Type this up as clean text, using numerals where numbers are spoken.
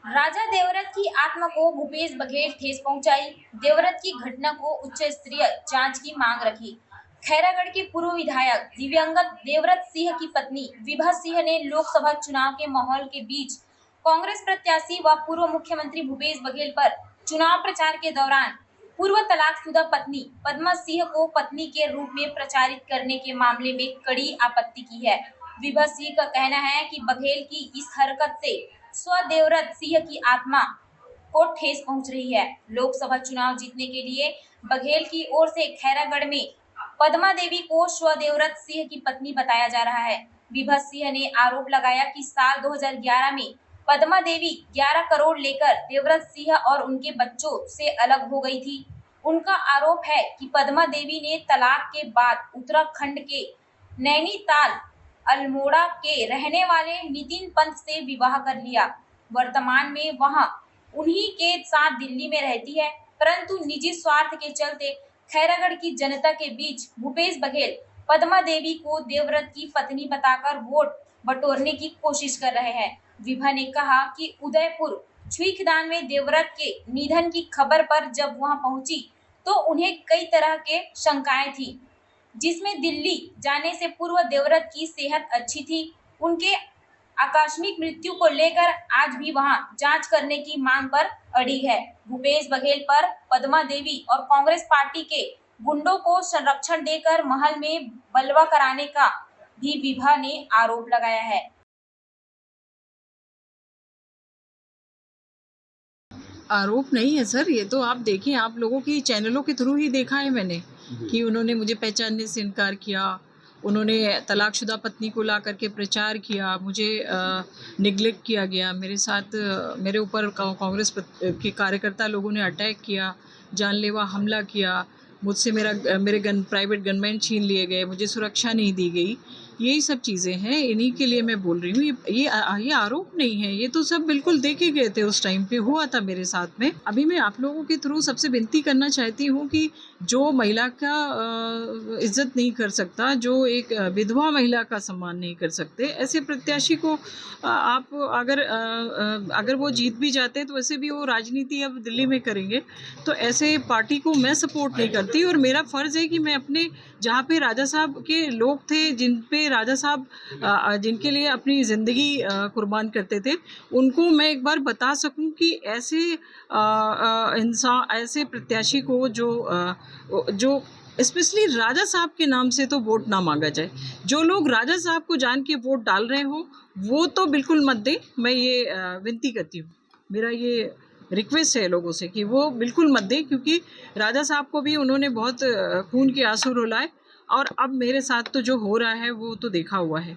राजा देवव्रत की आत्मा को भूपेश बघेल ठेस पहुंचाई। देवव्रत की घटना को उच्च स्तरीय जांच की मांग रखी। खैरागढ़ के पूर्व विधायक दिव्यंगत देवव्रत सिंह की पत्नी विभा सिंह ने लोकसभा चुनाव के माहौल के बीच कांग्रेस प्रत्याशी व पूर्व मुख्यमंत्री भूपेश बघेल पर चुनाव प्रचार के दौरान पूर्व तलाकशुदा पत्नी पद्मा सिंह को पत्नी के रूप में प्रचारित करने के मामले में कड़ी आपत्ति की है। विभा सिंह का कहना है कि बघेल की इस हरकत से स्व देवव्रत सिंह की आत्मा को ठेस पहुंच रही है। लोकसभा चुनाव जीतने के लिए बघेल की ओर से खैरागढ़ में पद्मा देवी को स्व देवव्रत सिंह की पत्नी बताया जा रहा है। विभा सिंह ने आरोप लगाया कि साल 2011 में पद्मा देवी 11 करोड़ लेकर देवव्रत सिंह और उनके बच्चों से अलग हो गई थी। उनका आरोप है कि पद्मा देवी ने तलाक के बाद उत्तराखंड के नैनीताल अल्मोड़ा के रहने वाले नितिन पंत से विवाह कर लिया। वर्तमान में वह उन्हीं के साथ दिल्ली में रहती है, परंतु निजी स्वार्थ के चलते खैरागढ़ की जनता के बीच भूपेश बघेल पद्मा देवी को देवव्रत की पत्नी बताकर वोट बटोरने की कोशिश कर रहे हैं। विभा ने कहा कि उदयपुर छुईखदान में देवव्रत के निधन की खबर पर जब वहां पहुंची तो उन्हें कई तरह के शंकाएं थी, जिसमें दिल्ली जाने से पूर्व देवव्रत की सेहत अच्छी थी। उनके आकस्मिक मृत्यु को लेकर आज भी वहां जांच करने की मांग पर अड़ी है। भूपेश बघेल पर पद्मा देवी और कांग्रेस पार्टी के गुंडों को संरक्षण देकर महल में बलवा कराने का भी विभा ने आरोप लगाया है। आरोप नहीं है सर, ये तो आप देखें, आप लोगों की चैनलों के थ्रू ही देखा है मैंने कि उन्होंने मुझे पहचानने से इनकार किया, उन्होंने तलाकशुदा पत्नी को ला करके प्रचार किया, मुझे निगलेक्ट किया गया, मेरे साथ मेरे ऊपर कांग्रेस के कार्यकर्ता लोगों ने अटैक किया, जानलेवा हमला किया, मुझसे मेरे प्राइवेट गनमैन छीन लिए गए, मुझे सुरक्षा नहीं दी गई। यही सब चीज़ें हैं, इन्हीं के लिए मैं बोल रही हूँ। ये आरोप नहीं है, ये तो सब बिल्कुल देखे गए थे, उस टाइम पे हुआ था मेरे साथ में। अभी मैं आप लोगों के थ्रू सबसे विनती करना चाहती हूँ कि जो महिला का इज्जत नहीं कर सकता, जो एक विधवा महिला का सम्मान नहीं कर सकते, ऐसे प्रत्याशी को आप अगर वो जीत भी जाते हैं तो वैसे भी वो राजनीति अब दिल्ली में करेंगे, तो ऐसे पार्टी को मैं सपोर्ट नहीं करती। और मेरा फ़र्ज़ है कि मैं अपने जहाँ पे राजा साहब के लोग थे, जिन पे राजा साहब जिनके लिए अपनी ज़िंदगी कुर्बान करते थे, उनको मैं एक बार बता सकूं कि ऐसे इंसान, ऐसे प्रत्याशी को जो स्पेशली राजा साहब के नाम से तो वोट ना मांगा जाए। जो लोग राजा साहब को जान के वोट डाल रहे हो वो तो बिल्कुल मत दें, मैं ये विनती करती हूँ। मेरा ये रिक्वेस्ट है लोगों से कि वो बिल्कुल मत दें, क्योंकि राजा साहब को भी उन्होंने बहुत खून के आंसू रुलाए, और अब मेरे साथ तो जो हो रहा है वो तो देखा हुआ है।